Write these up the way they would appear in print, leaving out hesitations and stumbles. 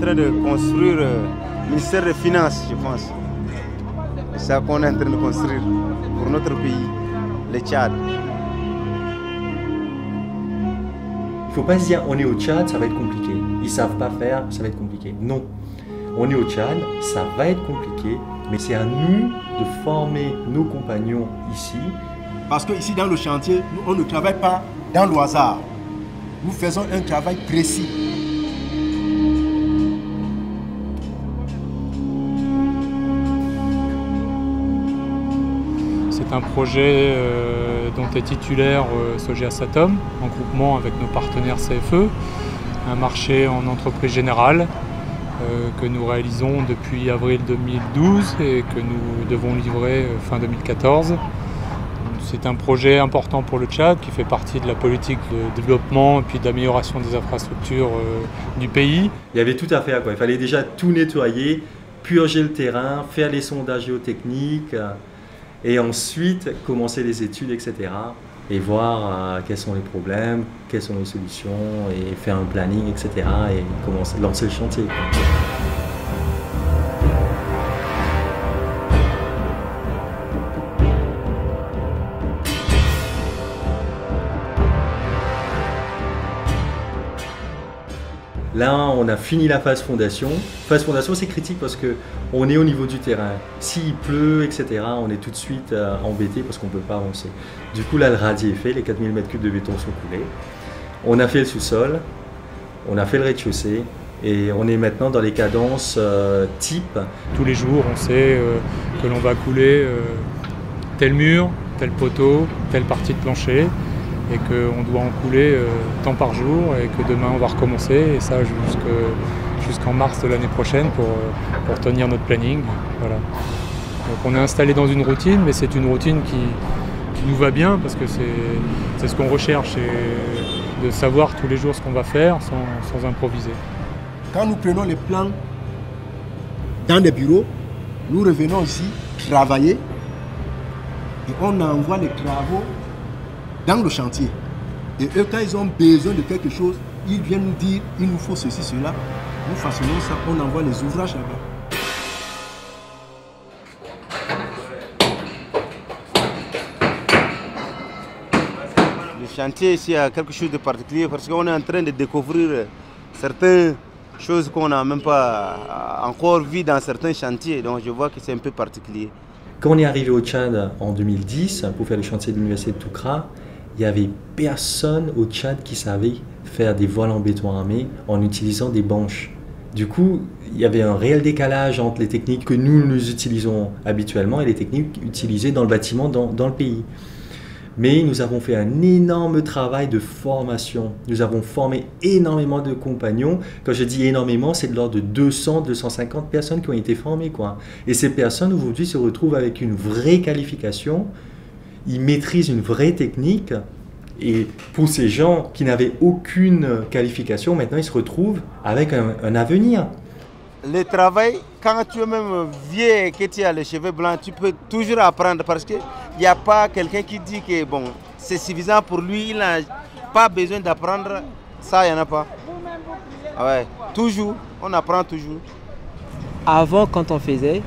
train de construire le ministère des Finances, je pense. C'est ça qu'on est en train de construire pour notre pays, le Tchad. Il ne faut pas se dire on est au Tchad, ça va être compliqué. Ils ne savent pas faire, ça va être compliqué. Non. On est au Tchad, ça va être compliqué, mais c'est à nous de former nos compagnons ici. Parce qu'ici dans le chantier, nous, on ne travaille pas dans le hasard. Nous faisons un travail précis. C'est un projet dont est titulaire Sogeas Atom, en groupement avec nos partenaires CFE, un marché en entreprise générale que nous réalisons depuis avril 2012 et que nous devons livrer fin 2014. C'est un projet important pour le Tchad qui fait partie de la politique de développement et puis d'amélioration des infrastructures du pays. Il y avait tout à faire, quoi. Il fallait déjà tout nettoyer, purger le terrain, faire les sondages géotechniques et ensuite commencer les études, etc. Et voir quels sont les problèmes, quelles sont les solutions et faire un planning, etc. et commencer à lancer le chantier. Là, on a fini la phase fondation. Phase fondation, c'est critique parce qu'on est au niveau du terrain. S'il pleut, etc., on est tout de suite embêté parce qu'on ne peut pas avancer. Du coup, là, le radier est fait, les 4000 m3 de béton sont coulés. On a fait le sous-sol, on a fait le rez-de-chaussée et on est maintenant dans les cadences type. Tous les jours, on sait que l'on va couler tel mur, tel poteau, telle partie de plancher, et qu'on doit en couler tant par jour et que demain on va recommencer, et ça jusqu'en mars de l'année prochaine pour tenir notre planning. Voilà. Donc on est installé dans une routine, mais c'est une routine qui nous va bien parce que c'est ce qu'on recherche, et de savoir tous les jours ce qu'on va faire sans improviser. Quand nous prenons les plans dans des bureaux, nous revenons ici travailler et on envoie les travaux dans le chantier. Et eux, quand ils ont besoin de quelque chose, ils viennent nous dire il nous faut ceci, cela. Nous façonnons ça, on envoie les ouvrages là-bas. Le chantier ici a quelque chose de particulier parce qu'on est en train de découvrir certaines choses qu'on n'a même pas encore vues dans certains chantiers. Donc je vois que c'est un peu particulier. Quand on est arrivé au Tchad en 2010 pour faire le chantier de l'université de Toukra, il n'y avait personne au Tchad qui savait faire des voiles en béton armé en utilisant des banches. Du coup, il y avait un réel décalage entre les techniques que nous utilisons habituellement et les techniques utilisées dans le bâtiment dans le pays. Mais nous avons fait un énorme travail de formation. Nous avons formé énormément de compagnons. Quand je dis énormément, c'est de l'ordre de 200, 250 personnes qui ont été formées, quoi. Et ces personnes aujourd'hui se retrouvent avec une vraie qualification. Ils maîtrisent une vraie technique. Et pour ces gens qui n'avaient aucune qualification, maintenant ils se retrouvent avec un avenir. Le travail, quand tu es même vieux et que tu as les cheveux blancs, tu peux toujours apprendre parce qu'il n'y a pas quelqu'un qui dit que bon, c'est suffisant pour lui, il n'a pas besoin d'apprendre. Ça, il n'y en a pas. Ah ouais, toujours, on apprend toujours. Avant, quand on faisait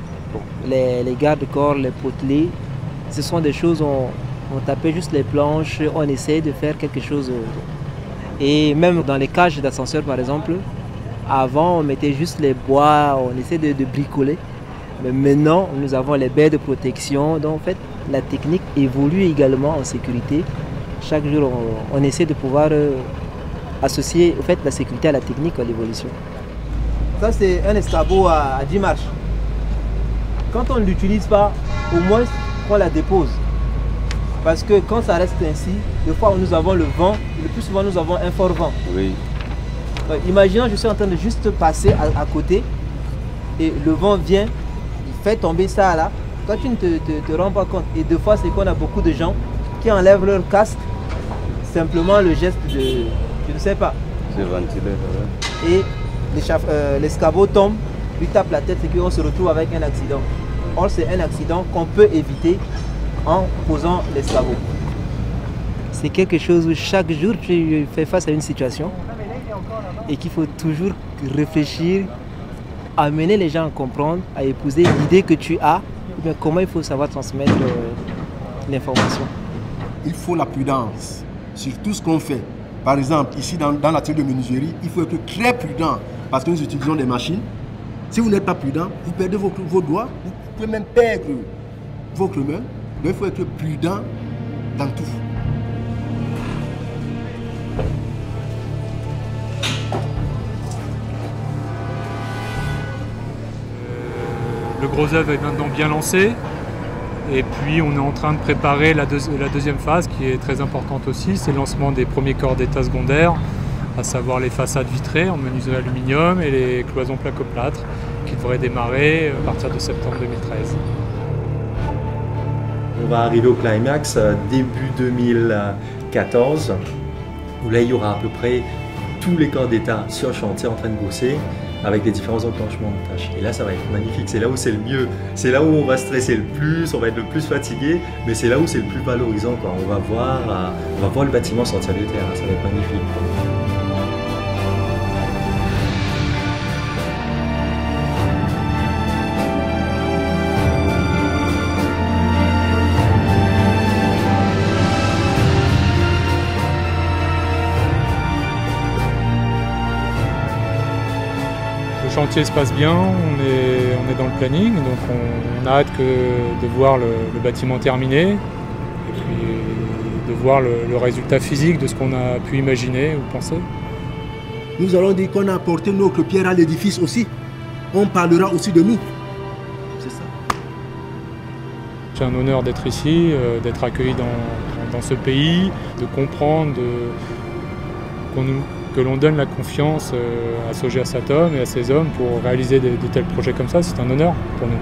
les garde-corps, les potelets, ce sont des choses, on tapait juste les planches, on essayait de faire quelque chose. Et même dans les cages d'ascenseur, par exemple, avant, on mettait juste les bois, on essayait de bricoler. Mais maintenant, nous avons les baies de protection. Donc, en fait, la technique évolue également en sécurité. Chaque jour, on essaie de pouvoir associer en fait, la sécurité à la technique, à l'évolution. Ça, c'est un escabeau à 10 marches. Quand on ne l'utilise pas, au moins, on la dépose. Parce que quand ça reste ainsi, des fois où nous avons le vent, le plus souvent nous avons un fort vent. Oui. Imaginons, je suis en train de juste passer à côté et le vent vient, il fait tomber ça là. Quand tu ne te rends pas compte, et deux fois c'est qu'on a beaucoup de gens qui enlèvent leur casque, simplement le geste de, je ne sais pas. C'est ventilé. Et l'escabeau tombe, lui tape la tête et qu'on se retrouve avec un accident. Or c'est un accident qu'on peut éviter en posant l'escabeau. C'est quelque chose où chaque jour tu fais face à une situation et qu'il faut toujours réfléchir amener les gens à comprendre, à épouser l'idée que tu as, mais comment il faut savoir transmettre l'information. Il faut la prudence sur tout ce qu'on fait. Par exemple, ici dans l'atelier de menuiserie, il faut être très prudent parce que nous utilisons des machines. Si vous n'êtes pas prudent, vous perdez vos doigts, vous pouvez même perdre votre main. Donc il faut être prudent dans tout. Le gros œuvre est maintenant bien lancé. Et puis on est en train de préparer la deuxième phase qui est très importante aussi, c'est le lancement des premiers corps d'état secondaires, à savoir les façades vitrées en menuiserie aluminium et les cloisons placo-plâtre qui devraient démarrer à partir de septembre 2013. On va arriver au climax début 2014, où là il y aura à peu près tous les corps d'état sur le chantier en train de bosser, avec les différents enclenchements de tâches. Et là, ça va être magnifique. C'est là où c'est le mieux. C'est là où on va stresser le plus, on va être le plus fatigué, mais c'est là où c'est le plus valorisant, quoi. On va voir le bâtiment sortir de terre. Ça va être magnifique. Le chantier se passe bien, on est dans le planning, donc on a hâte de voir le bâtiment terminé et puis de voir le résultat physique de ce qu'on a pu imaginer ou penser. Nous allons dire qu'on a apporté notre pierre à l'édifice aussi. On parlera aussi de nous. C'est ça. C'est un honneur d'être ici, d'être accueilli dans ce pays, de comprendre que l'on donne la confiance à Sogea Satom et à ses hommes pour réaliser de tels projets comme ça. C'est un honneur pour nous.